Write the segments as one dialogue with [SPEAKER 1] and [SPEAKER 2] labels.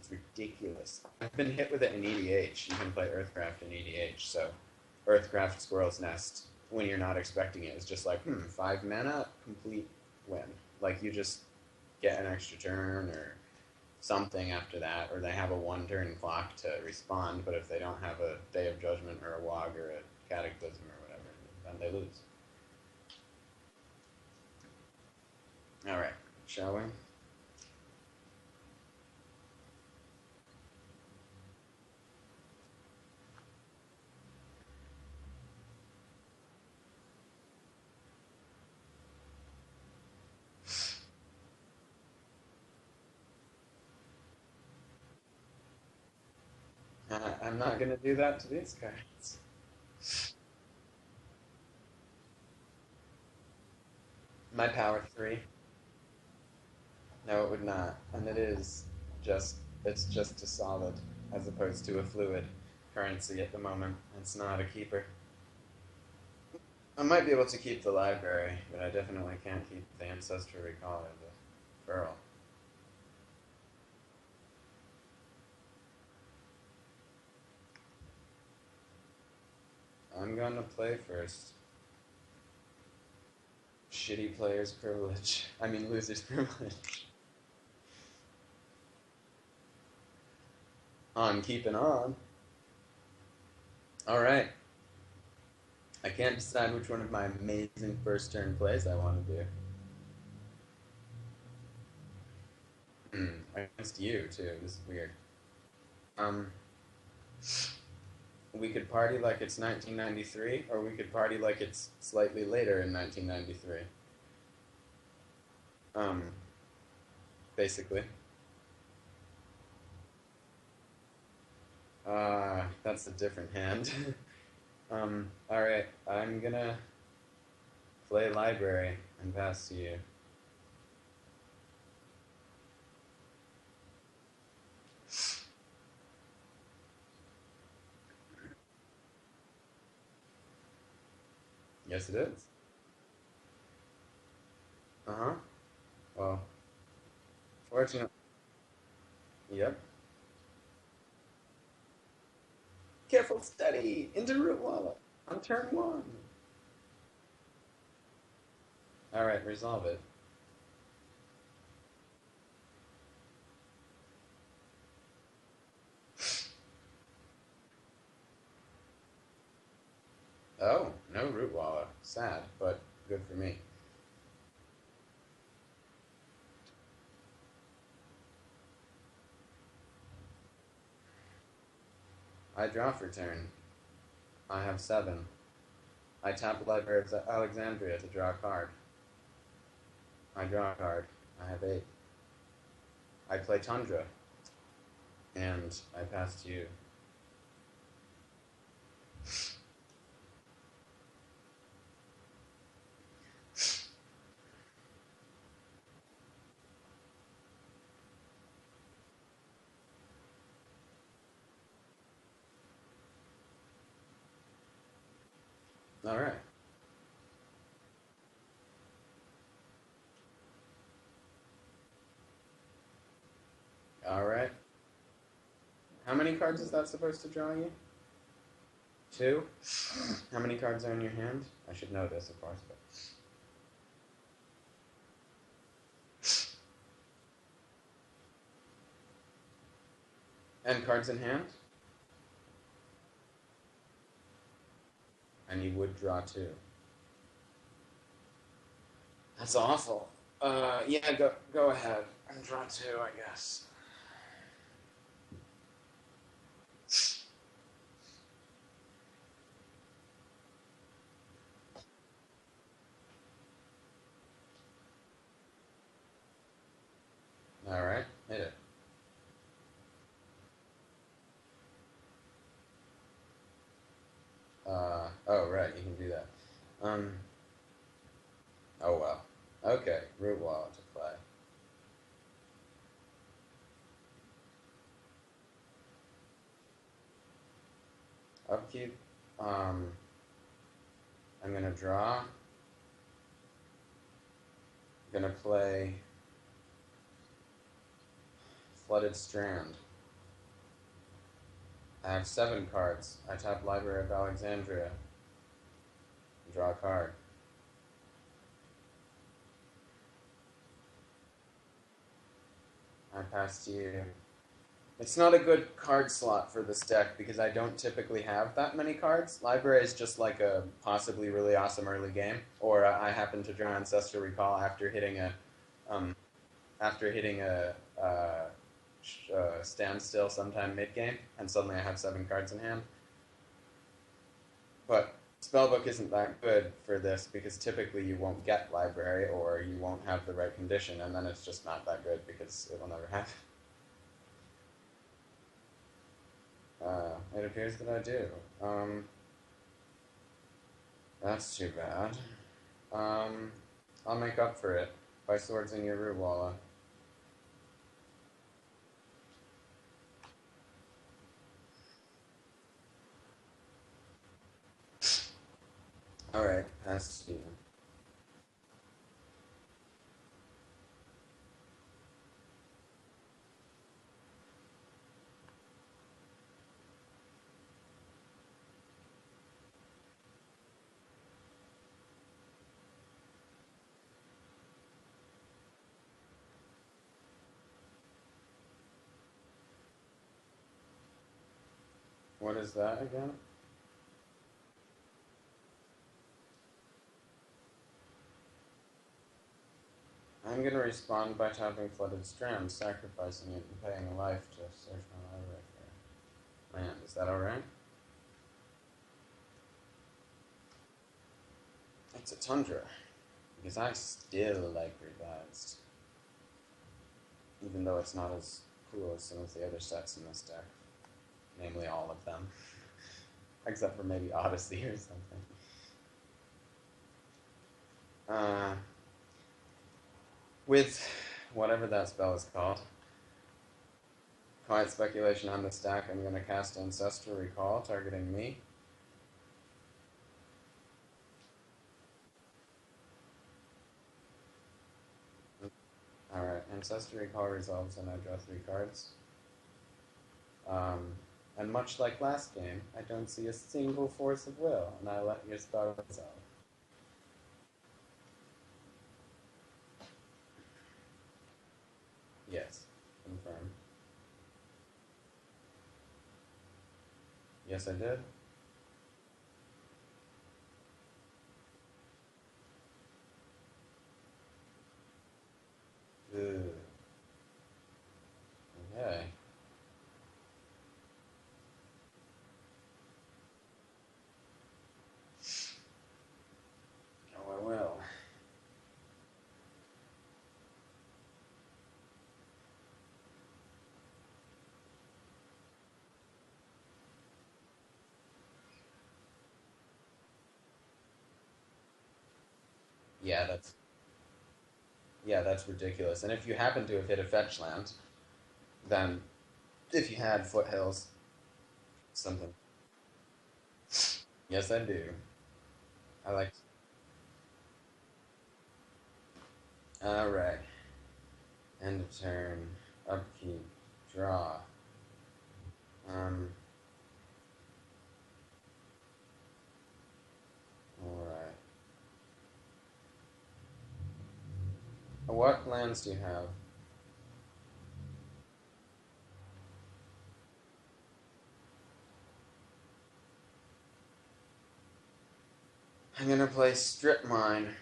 [SPEAKER 1] It's ridiculous. I've been hit with it in EDH. You can play Earthcraft in EDH, so Earthcraft Squirrel's Nest, when you're not expecting it, is just like, 5 mana, complete win. Like, you just get an extra turn or something after that, or they have a 1 turn clock to respond, but if they don't have a Day of Judgment or a Wog or a Cataclysm or whatever, then they lose. Alright, shall we? I'm not gonna do that to these cards. My power 3. No, it would not. And it is just, it's just a solid as opposed to a fluid currency at the moment. It's not a keeper. I might be able to keep the library, but I definitely can't keep the Ancestral Recall or the Furl. I'm gonna play first. Shitty player's privilege. I mean, loser's privilege. On keeping on. Alright. I can't decide which one of my amazing first turn plays I want to do. Against you, too. This is weird. Um, we could party like it's 1993, or we could party like it's slightly later in 1993. Um, basically. That's a different hand. Alright, I'm gonna play library and pass to you. Yes, it is. Uh-huh. Well, fortunate. Yep. Careful study into root wallet on turn 1. Alright, resolve it. Oh, no root wallet. Sad, but good for me. I draw for turn. I have 7. I tap Library of Alexandria to draw a card. I draw a card. I have 8. I play Tundra. And I pass to you. Alright. Alright. How many cards is that supposed to draw you? 2? How many cards are in your hand? I should know this, of course, but... And cards in hand? And you would draw 2. That's awful. Yeah, go ahead and draw 2, I guess. Alright, hit it. Oh, right, you can do that. Oh well. Okay, root wallet to play. Upkeep, I'm gonna draw. I'm gonna play Flooded Strand. I have 7 cards. I tap Library of Alexandria. Draw a card. I pass to you. It's not a good card slot for this deck because I don't typically have that many cards. Library is just like a possibly really awesome early game, or I happen to draw Ancestral Recall um, after hitting a standstill sometime mid game, and suddenly I have 7 cards in hand. But Spellbook isn't that good for this because typically you won't get Library or you won't have the right condition, and then it's just not that good because it will never happen. It appears that I do. That's too bad. I'll make up for it by swords in your root, Walla. Alright, pass to you. What is that again? I'm gonna respond by tapping Flooded Strand, sacrificing it and paying a life to search my library for land. Is that alright? It's a Tundra, because I still like Revised. Even though it's not as cool as some of the other sets in this deck. Namely all of them. Except for maybe Odyssey or something. With whatever that spell is called, Quiet Speculation on the stack, I'm going to cast Ancestral Recall, targeting me. Alright, Ancestral Recall resolves and I draw 3 cards. And much like last game, I don't see a single force of will, and I let your spell resolve. Yes, confirm. Yes, I did. Ugh. Okay. Oh, I will. Yeah, that's ridiculous. And if you happen to have hit a fetch land, then if you had foothills, something. Yes, I do. I like. All right. End of turn. Upkeep. Draw. Um. All right. What lands do you have? I'm gonna play Strip Mine.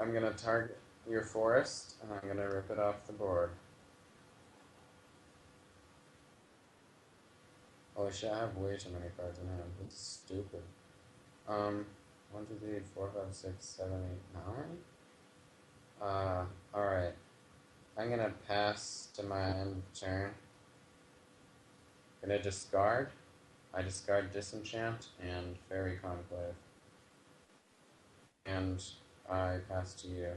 [SPEAKER 1] I'm gonna target your forest, and I'm gonna rip it off the board. Holy shit, I have way too many cards in hand. That's stupid. 1, 2, 3, 4, 5, 6, 7, 8, 9? Alright. I'm gonna pass to my end of turn. Gonna discard. I discard Disenchant and Fairy Conclave. And I pass to you.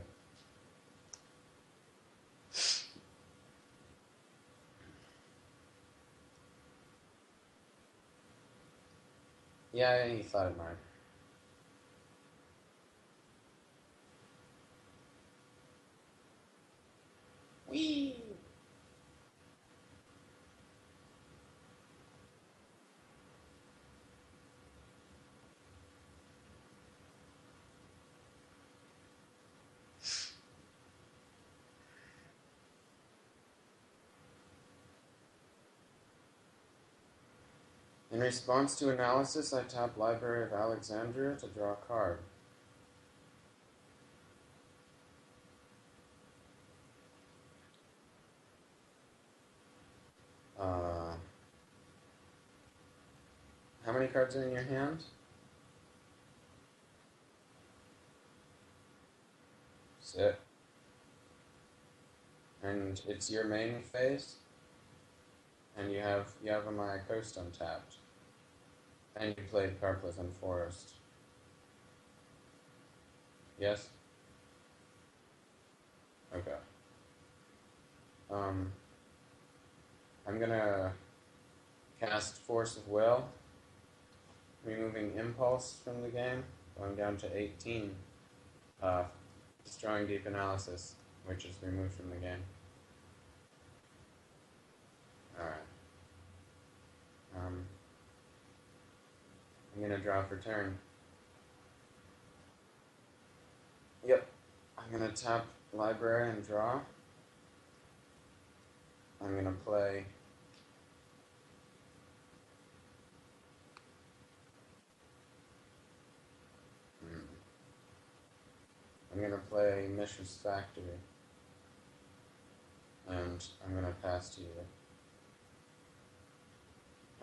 [SPEAKER 1] Yeah, you thought it might. Whee! In response to analysis, I tap Library of Alexandria to draw a card. Uh, how many cards are in your hand? Sit. And it's your main phase, and you have a Maya Coast untapped, and you played Carplith and Forest. Yes. Okay. Um, I'm gonna cast Force of Will, removing Impulse from the game, going down to 18. Uh, Destroying Deep Analysis, which is removed from the game. Alright. Um, I'm gonna draw for turn. Yep. I'm gonna tap Library and draw. I'm gonna play. I'm gonna play Mishra's Factory, and I'm gonna pass to you.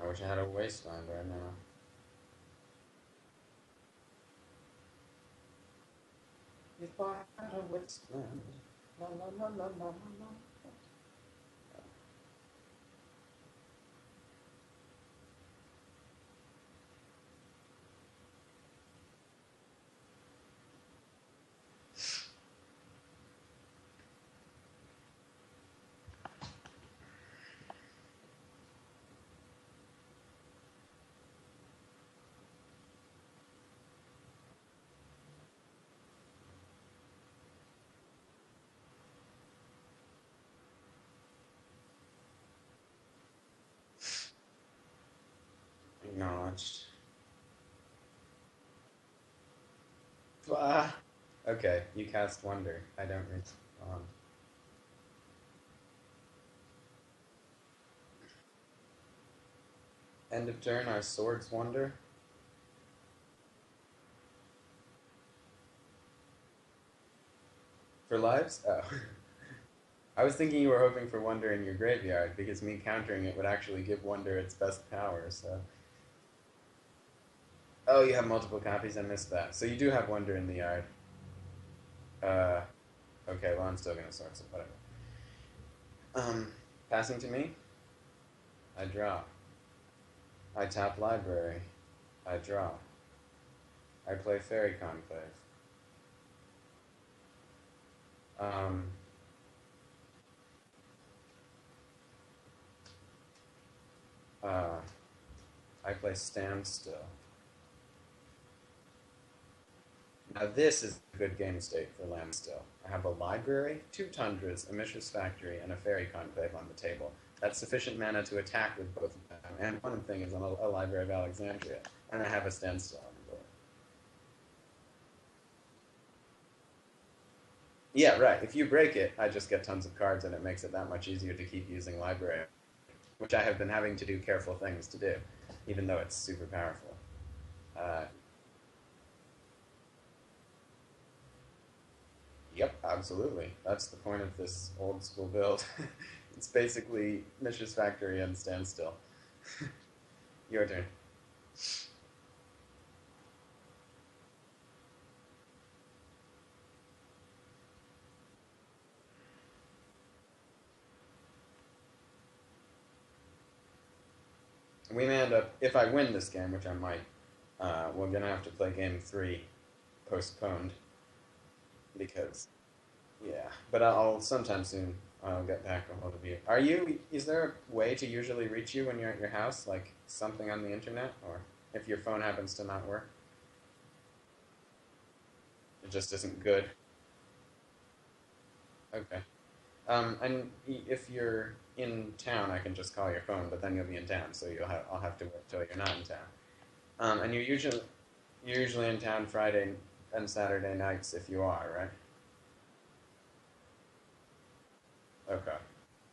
[SPEAKER 1] I wish I had a wasteland right now. If I had a wasteland, la la la la la la. Acknowledged. Ah. Okay, you cast Wonder. I don't respond. End of turn, our Swords Wonder. For lives? Oh. I was thinking you were hoping for Wonder in your graveyard, because me countering it would actually give Wonder its best power, so. Oh, you have multiple copies? I missed that. So you do have Wonder in the yard. Uh, okay, well, I'm still gonna source it, whatever. Passing to me? I draw. I tap Library. I draw. I play Fairy Conclave. Um, uh, I play Standstill. Now this is a good game state for Landstill. I have a library, two tundras, a Mishra's Factory, and a Fairy Conclave on the table. That's sufficient mana to attack with both of them. And one thing is I'm a Library of Alexandria, and I have a Standstill on the board. Yeah, right. If you break it, I just get tons of cards, and it makes it that much easier to keep using Library, which I have been having to do careful things to do, even though it's super powerful. Uh, Yep, absolutely. That's the point of this old school build. It's basically Mishra's Factory and Standstill. Your turn. We may end up, if I win this game, which I might, we're going to have to play game three postponed because, yeah. But I'll sometime soon, I'll get back a hold of you. Is there a way to usually reach you when you're at your house, like something on the internet? Or if your phone happens to not work, it just isn't good? Okay. And if you're in town, I can just call your phone, but then you'll be in town, so I'll have to wait till you're not in town. And you're usually in town Friday and Saturday nights if you are, right? Okay,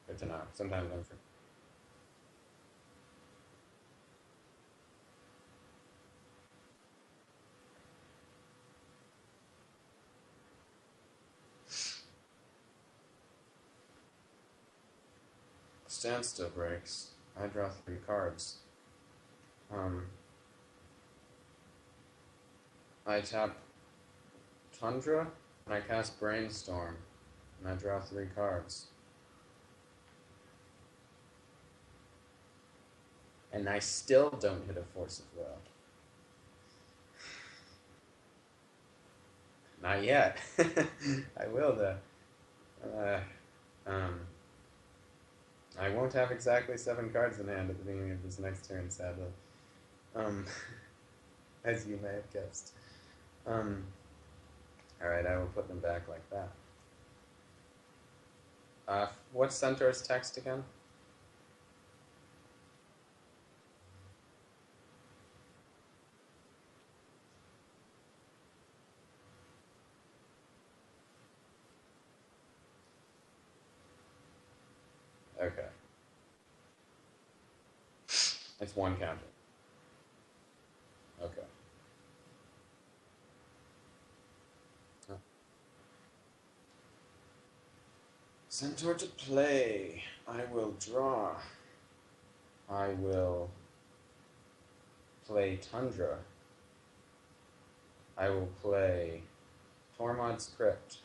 [SPEAKER 1] good to know. Sometimes I'm free. standstill breaks, I draw 3 cards. Um, I tap Tundra, and I cast Brainstorm, and I draw 3 cards. And I still don't hit a Force of Will. Not yet. I will, though. Uh, um, I won't have exactly 7 cards in hand at the beginning of this next turn, sadly. Um, as you may have guessed. Alright, I will put them back like that. What's Centaur's text again? Okay. It's 1 counter. Okay. Centaur to play. I will draw. I will play Tundra. I will play Tormod's Crypt.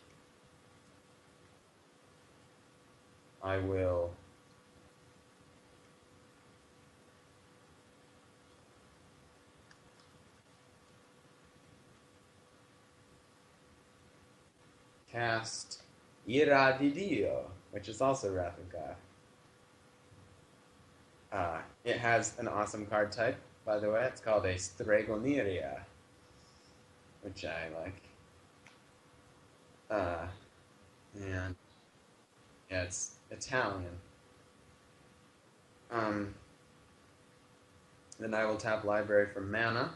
[SPEAKER 1] I will cast Ira di Dio, which is also Wrath of God. It has an awesome card type, by the way. It's called a Stregoniria, which I like. And yeah, it's Italian. Then I will tap Library for mana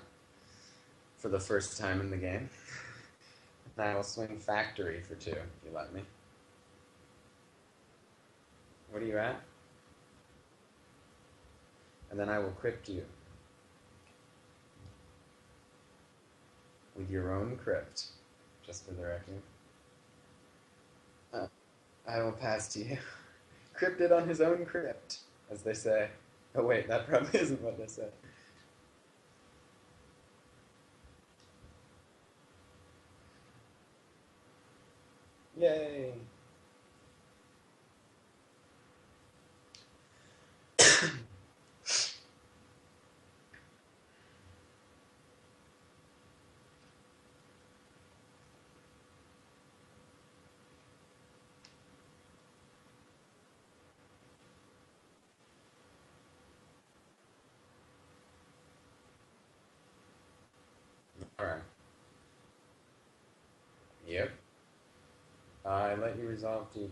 [SPEAKER 1] for the first time in the game. And I will swing Factory for 2, if you let me. What are you at? And then I will crypt you with your own crypt, just for the record. I will pass to you. Crypted on his own crypt, as they say. Oh wait, that probably isn't what they said. Yay! Alright. Yep. I let you resolve deep.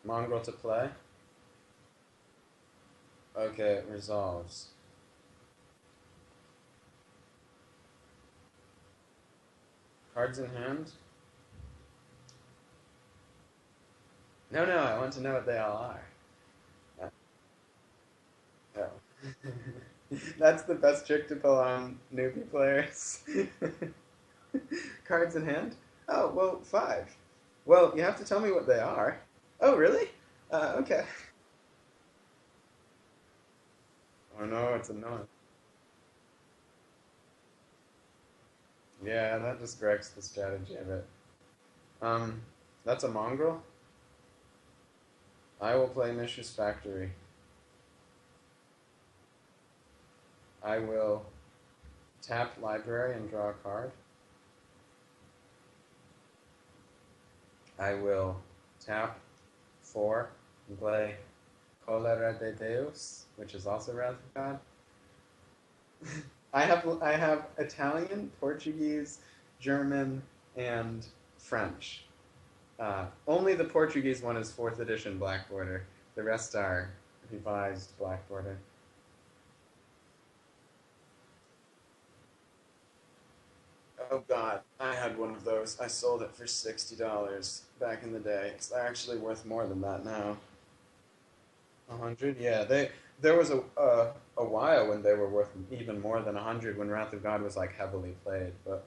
[SPEAKER 1] Mongrel to play. Okay, it resolves. Cards in hand? No, I want to know what they all are. Oh. That's the best trick to pull on newbie players. Cards in hand? Oh, well, 5. Well, you have to tell me what they are. Oh, really? Okay. Oh no, it's annoying. Yeah, that just wrecks the strategy of it. Um, that's a mongrel. I will play Mishra's Factory. I will tap Library and draw a card. I will tap 4 and play Cholera de Deus, which is also Wrath of God. I have Italian, Portuguese, German, and French. Only the Portuguese one is 4th edition black border. The rest are revised black border. Oh god, I had one of those. I sold it for $60 back in the day. It's actually worth more than that now. 100. Yeah, they there was a while when they were worth even more than 100 when Wrath of God was like heavily played, but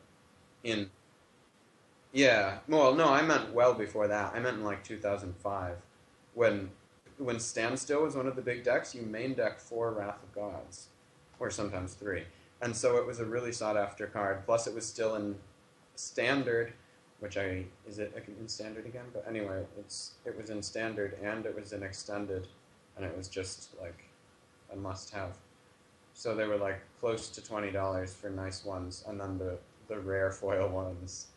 [SPEAKER 1] in yeah, well, no, I meant well before that. I meant in like 2005 when Standstill was one of the big decks, you main deck four Wrath of Gods or sometimes three. And so it was a really sought after card. Plus it was still in standard, which I is it in standard again? But anyway, it was in standard and it was in extended and it was just like a must have. So they were like close to $20 for nice ones, and then the rare foil ones,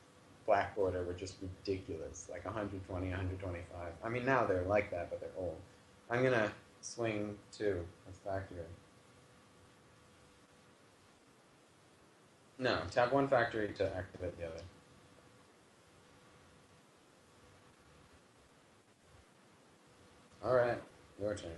[SPEAKER 1] black border, were just ridiculous, like 120, 125. I mean now they're like that, but they're old. I'm gonna swing two of factory. No, tap one factory to activate the other. All right, your turn.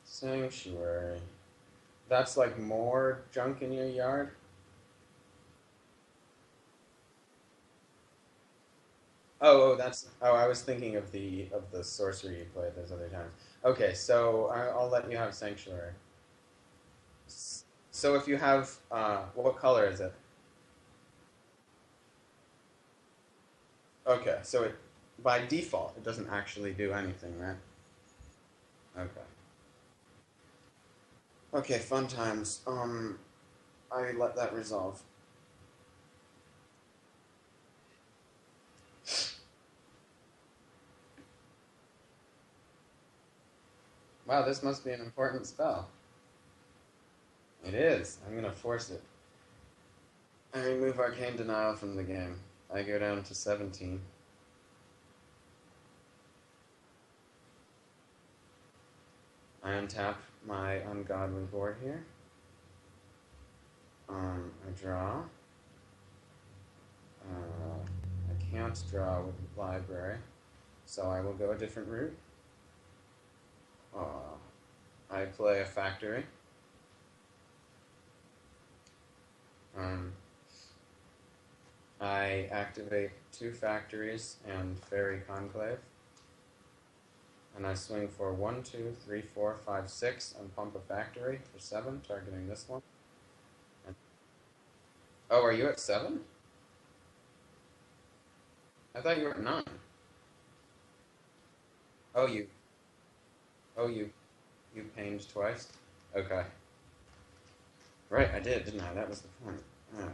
[SPEAKER 1] Sanctuary. That's like more junk in your yard. That's. Oh, I was thinking of the sorcery you played those other times. Okay, so I'll let you have sanctuary. So if you have, what color is it? Okay, so it by default it doesn't actually do anything, right? Okay. Okay, fun times. I let that resolve. Wow, this must be an important spell. It is. I'm gonna force it. I remove Arcane Denial from the game. I go down to 17. I untap my ungodly board here. I draw. I can't draw with the library, so I will go a different route. I play a factory. Um, I activate two factories and Fairy Conclave. And I swing for 1, 2, 3, 4, 5, 6, and pump a factory for 7, targeting this one. And, oh, are you at 7? I thought you were at 9. Oh, you, you pained twice? Okay. Right, I did, didn't I? That was the point. Ah.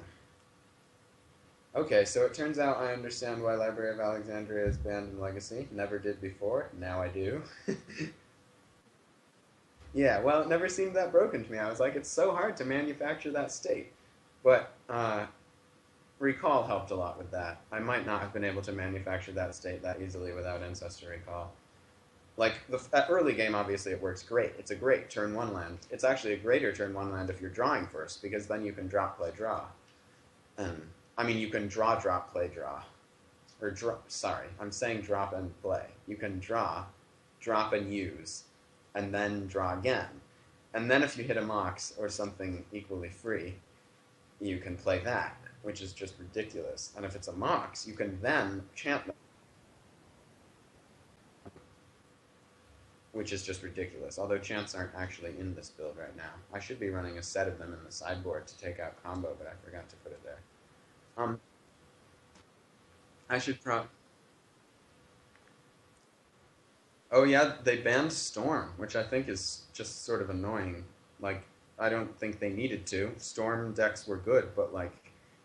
[SPEAKER 1] Okay, so it turns out I understand why Library of Alexandria is banned in Legacy. Never did before. Now I do. Yeah, well, it never seemed that broken to me. I was like, it's so hard to manufacture that state. But Recall helped a lot with that. I might not have been able to manufacture that state that easily without Ancestor Recall. Like, at early game, obviously, it works great. It's a great turn 1 land. It's actually a greater turn 1 land if you're drawing first, because then you can drop, play, draw. I mean, you can draw, drop, play, draw. Or sorry, I'm saying drop and play. You can draw, drop and use, and then draw again. And then if you hit a Mox or something equally free, you can play that, which is just ridiculous. And if it's a Mox, you can then chant them, which is just ridiculous. Although chants aren't actually in this build right now. I should be running a set of them in the sideboard to take out combo, but I forgot to put it there. Um, I should probably. Oh yeah, they banned Storm, which I think is just sort of annoying. Like, I don't think they needed to. Storm decks were good, but like,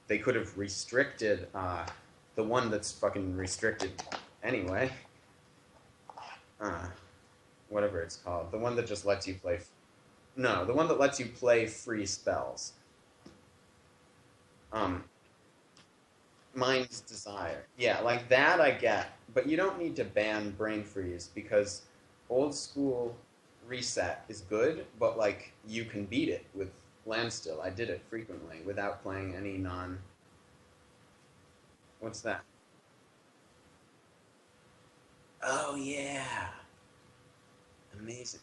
[SPEAKER 1] they could have restricted the one that's fucking restricted anyway. Uh, Whatever it's called, the one that just lets you play. No, the one that lets you play free spells. Um, Mind's Desire. Yeah, like that I get, but you don't need to ban Brain Freeze because old school reset is good, but like you can beat it with Landstill. I did it frequently without playing any non. What's that? Oh yeah, amazing.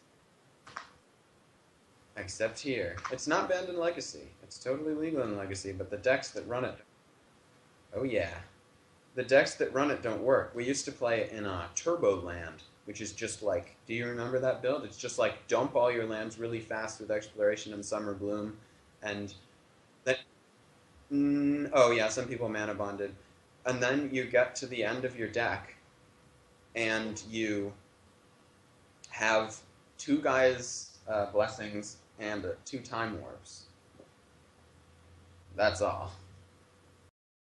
[SPEAKER 1] Except here, it's not banned in Legacy. It's totally legal in Legacy, but the decks that run it. Oh yeah, the decks that run it don't work. We used to play it in Turbo Land, which is just like, do you remember that build? It's just like dump all your lands really fast with Exploration and Summer Bloom, and then oh yeah, some people mana bonded, and then you get to the end of your deck, and you have two guys blessings and two time warps. That's all.